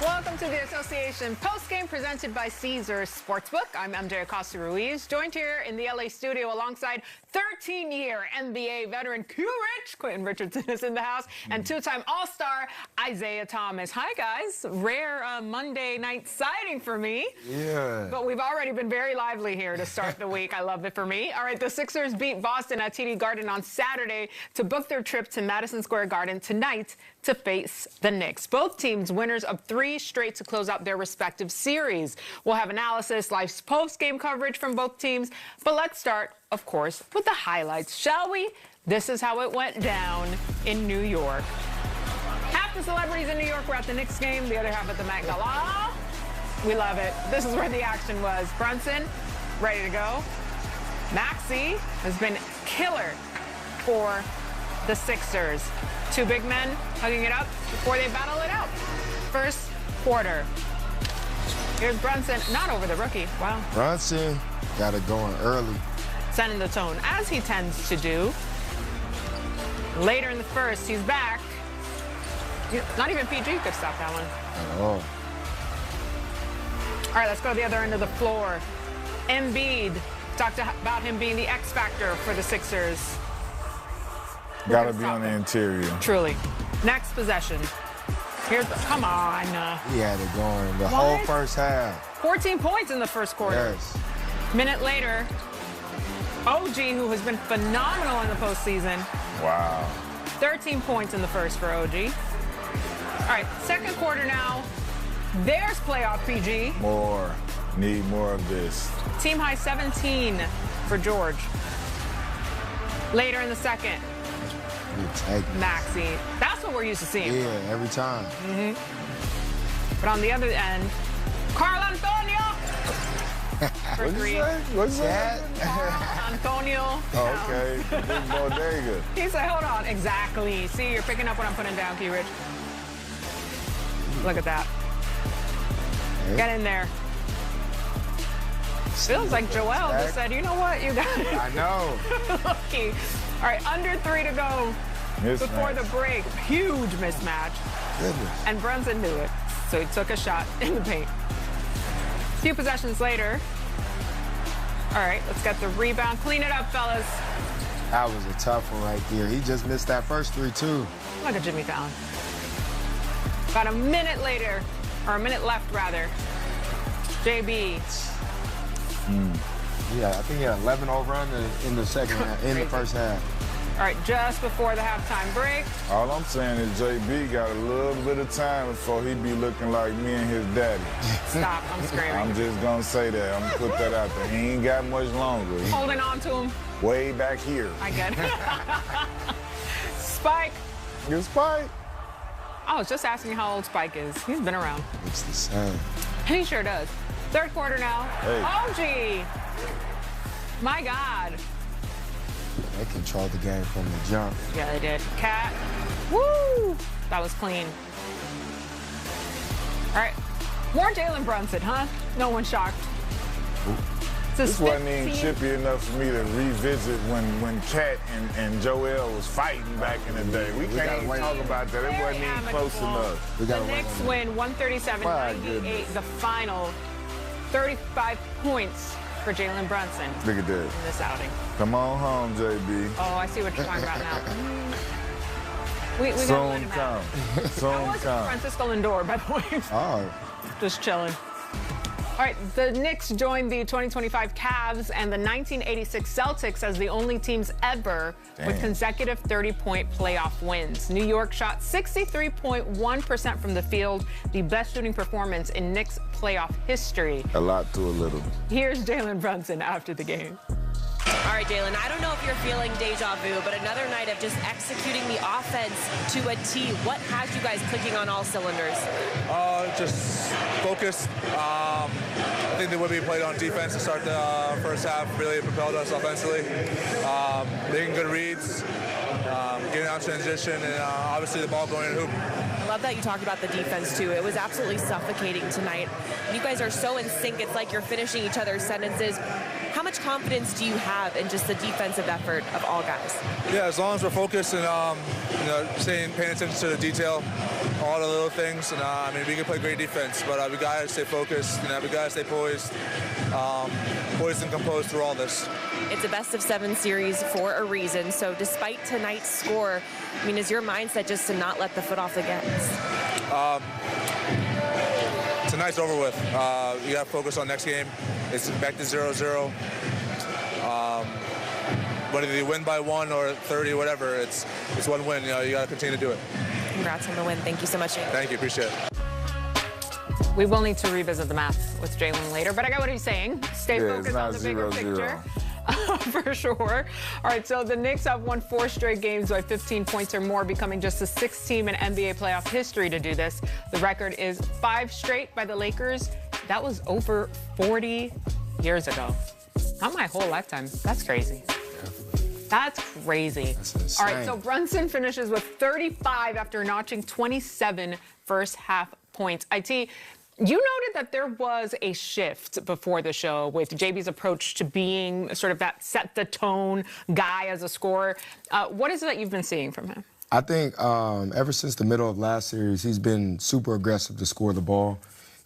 Welcome to the Association postgame presented by Caesars Sportsbook. I'm MJ Acosta-Ruiz, joined here in the LA studio alongside 13-year NBA veteran Q-Rich. Quentin Richardson is in the house, and two-time All-Star Isaiah Thomas. Hi, guys. Rare Monday night sighting for me. Yeah. But we've already been very lively here to start the week. I love it for me. All right, the Sixers beat Boston at TD Garden on Saturday to book their trip to Madison Square Garden tonight to face the Knicks. Both teams winners of 3 straight to close out their respective series. We'll have analysis, live post-game coverage from both teams. But let's start, of course, with the highlights, shall we? This is how it went down in New York. Half the celebrities in New York were at the Knicks game, the other half at the Met Gala. We love it. This is where the action was. Brunson, ready to go. Maxey has been killer for the Sixers. 2 big men hugging it up before they battle it out. First quarter. Here's Brunson, not over the rookie. Wow. Brunson got it going early. Setting the tone, as he tends to do. Later in the first, he's back. Not even PG could stop that one. At all. All right, let's go to the other end of the floor. Embiid, talked about him being the X factor for the Sixers. Got to be on the interior. Truly. Next possession. Here's the, come on. He had it going the whole first half. 14 points in the first quarter. Yes. Minute later, OG, who has been phenomenal in the postseason. Wow. 13 points in the first for OG. All right, second quarter now. There's playoff PG. More. Need more of this. Team high 17 for George. Later in the second, Maxey. That's what we're used to seeing. Yeah, every time. But on the other end, Carl Antonio. For 3. What's that? Carl Antonio. Okay, big bodega. He said, hold on. Exactly. See, you're picking up what I'm putting down, Q-Rich. Look at that. Get in there. Feels like Joel just said, you know what? You got it. I know. Lucky. All right, under 3 to go before the break. Huge mismatch. Goodness. And Brunson knew it, so he took a shot in the paint. A few possessions later. All right, let's get the rebound. Clean it up, fellas. That was a tough one right there. He just missed that first 3, too. Look at Jimmy Fallon. About a minute later, or a minute left, rather. JB. Yeah, I think he had 11 overrun in the second half, in the first half. All right, just before the halftime break. All I'm saying is JB got a little bit of time before he be looking like me and his daddy. Stop, I'm screaming. I'm just going to say that. I'm going to put that out there. He ain't got much longer. He Holding on to him. way back here. I get it. Spike. Good Spike. I was just asking how old Spike is. He's been around. It's the same. He sure does. Third quarter now. Hey. OG. My God. They controlled the game from the jump. Yeah, they did. Cat. Woo! That was clean. All right. More Jalen Brunson, huh? No one's shocked. This wasn't even chippy enough for me to revisit when Cat and Joel was fighting back in the day. We can't even talk about that. It wasn't even close enough. The Knicks win 137-98, the final. 35 points for Jalen Brunson. Look at that. In this outing. Come on home, JB. Oh, I see what you're talking about now. We got to let him out. Soon come. Francisco Lindor, by the way. Oh. Just chilling. All right, the Knicks joined the 2025 Cavs and the 1986 Celtics as the only teams ever with consecutive 30-point playoff wins. New York shot 63.1% from the field, the best shooting performance in Knicks playoff history. A lot to a little. Here's Jalen Brunson after the game. All right, Jalen, I don't know if you're feeling deja vu, but another night of just executing the offense to a T. What has you guys clicking on all cylinders? Just focus. I think the way we played on defense to start the first half really propelled us offensively. Making good reads, getting out transition, and obviously the ball going in the hoop. I love that you talked about the defense, too. It was absolutely suffocating tonight. You guys are so in sync. It's like you're finishing each other's sentences. How much confidence do you have in just the defensive effort of all guys? Yeah, as long as we're focused and paying attention to the detail, all the little things. And I mean, we can play great defense, but we gotta stay focused. You know, we gotta stay poised and composed through all this. It's a best-of-7 series for a reason. So despite tonight's score, I mean, is your mindset just to not let the foot off the gas? Tonight's over with. You got to focus on next game. It's back to 0-0. Whether you win by 1 or 30 or whatever, it's one win. You know, you got to continue to do it. Congrats on the win. Thank you so much, Jalen. Thank you. Appreciate it. We will need to revisit the math with Jalen later, but I got what he's saying. Stay focused on the bigger picture. For sure. All right, so the Knicks have won 4 straight games by 15 points or more, becoming just the 6th team in NBA playoff history to do this. The record is 5 straight by the Lakers. That was over 40 years ago. Not my whole lifetime. That's crazy. That's crazy. That's insane. All right, so Brunson finishes with 35 after notching 27 first half points. IT, you noted that there was a shift before the show with JB's approach to being sort of that set-the-tone guy as a scorer. What is it that you've been seeing from him? I think ever since the middle of last series, he's been super aggressive to score the ball,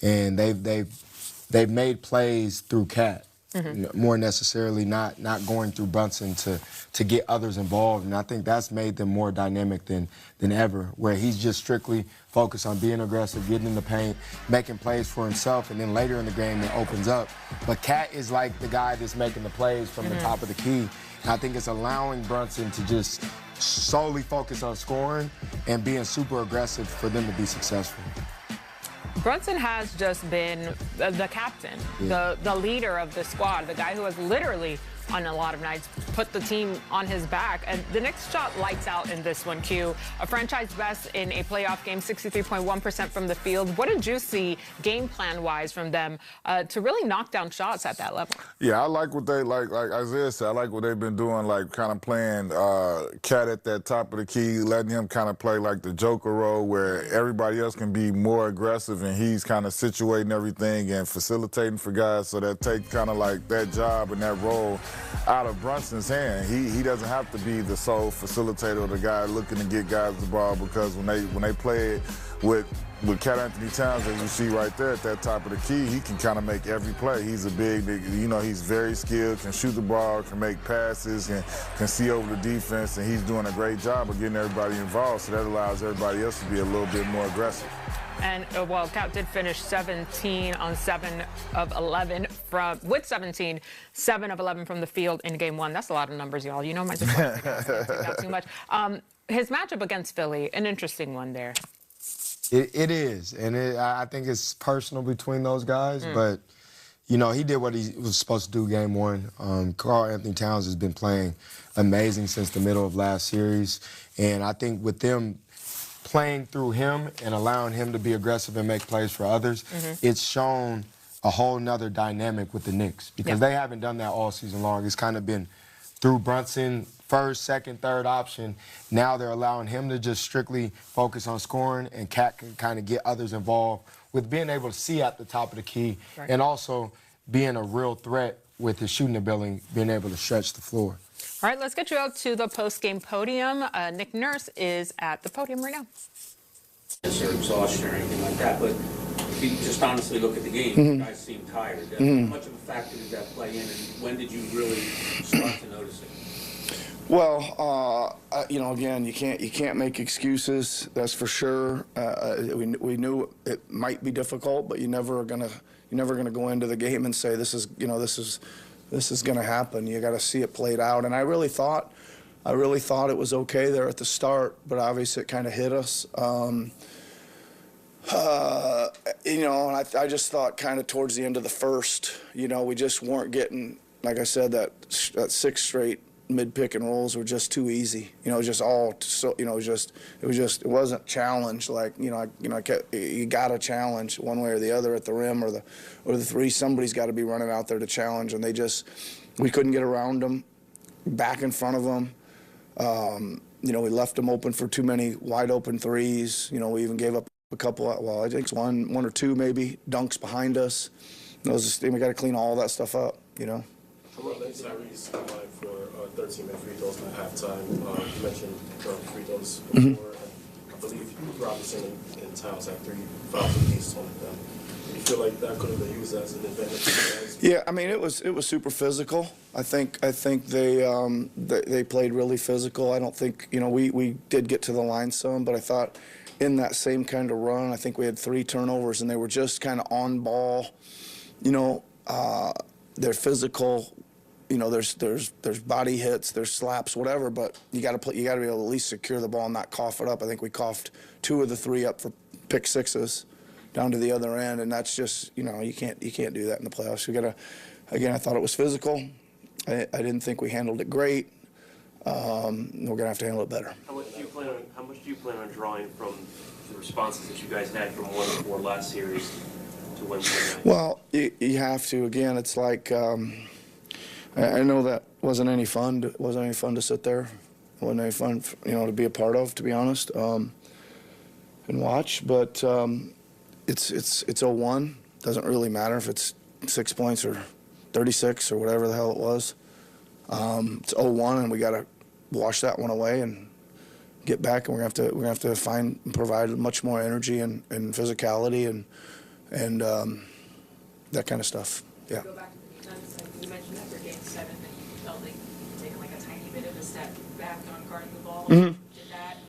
and they've made plays through Cat. Mm-hmm. More necessarily not going through Brunson to get others involved. And I think that's made them more dynamic than ever, where he's just strictly focused on being aggressive, getting in the paint, making plays for himself, and then later in the game it opens up. But Cat is like the guy that's making the plays from the top of the key. And I think it's allowing Brunson to just solely focus on scoring and being super aggressive for them to be successful. Brunson has just been the captain, the leader of the squad, the guy who has literally, on a lot of nights, put the team on his back. And the Knicks shot lights out in this one, Q. A franchise best in a playoff game, 63.1% from the field. What did you see game plan-wise from them to really knock down shots at that level? Yeah, I like what they, like Isaiah said, I like what they've been doing, like kind of playing Cat at that top of the key, letting him kind of play like the Joker role where everybody else can be more aggressive and he's kind of situating everything and facilitating for guys, so that takes kind of like that job and that role out of Brunson's hand. He doesn't have to be the sole facilitator or the guy looking to get guys the ball, because when they play it with Cat Anthony Towns, as you see right there at that top of the key, he can kind of make every play. He's a big, you know, he's very skilled, can shoot the ball, can make passes, can see over the defense, and he's doing a great job of getting everybody involved, so that allows everybody else to be a little bit more aggressive. And while Cat did finish 17 on 7 of 11 with 17, 7 of 11 from the field in game 1. That's a lot of numbers, y'all. You know my not too much. His matchup against Philly, an interesting one there. It is, and I think it's personal between those guys, but you know, he did what he was supposed to do game 1. Karl Anthony Towns has been playing amazing since the middle of last series, and I think with them playing through him and allowing him to be aggressive and make plays for others, it's shown a whole nother dynamic with the Knicks, because they haven't done that all season long. It's kind of been through Brunson, first, second, third option. Now they're allowing him to just strictly focus on scoring, and Cat can kind of get others involved with being able to see at the top of the key and also being a real threat with his shooting ability, being able to stretch the floor. All right, let's get you out to the post-game podium. Nick Nurse is at the podium right now. Or exhaustion or anything like that, but if you just honestly look at the game, you guys seem tired. How much of a factor did that play in, and when did you really start to notice it? Well, you know, again, you can't make excuses. That's for sure. We knew it might be difficult, but you're never gonna go into the game and say this is going to happen. You got to see it played out. And I really thought it was okay there at the start, but obviously it kind of hit us. You know, and I just thought kind of towards the end of the first, you know, we just weren't getting, like I said, that 6 straight mid-pick and rolls were just too easy. You know, just all so, you know, it wasn't challenged like, you got to challenge one way or the other at the rim or the three. Somebody's got to be running out there to challenge, and we couldn't get around them, back in front of them. You know, we left them open for too many wide open threes. You know, we even gave up a couple, well, I think it's one or two maybe dunks behind us. We got to clean all that stuff up, you know. How about Tyrese in line for 13-minute free throws at halftime? You mentioned free throws before. I believe Robinson and Towns have 3 fouls apiece on them. Do you feel like that could have been used as an advantage? Yeah, I mean, it was super physical. I think they played really physical. I don't think, you know, we did get to the line some, but I thought in that same kind of run, I think we had 3 turnovers, and they were just kind of on ball. You know, they're physical. You know, there's body hits, there's slaps, whatever, but you got to be able to at least secure the ball and not cough it up. I think we coughed 2 of the 3 up for pick sixes down to the other end, and that's just, you know, you can't do that in the playoffs. We got to, again, I thought it was physical. I didn't think we handled it great. We're gonna have to handle it better. How much do you plan on drawing from the responses that you guys had from 1-4 last series to win tonight? Well, you have to. Again, it's like I know that wasn't any fun. It wasn't any fun to sit there. It wasn't any fun, you know, to be a part of, to be honest, and watch. But it's 0-1. Doesn't really matter if it's 6 points or 36 or whatever the hell it was. It's 0-1, and we got to wash that one away and get back. And we're gonna have to find and provide much more energy and physicality and that kind of stuff. Yeah. Go back to the defense. You mentioned after Game 7 that you felt like you'd taken like a tiny bit of a step back on guarding the ball. Mm-hmm.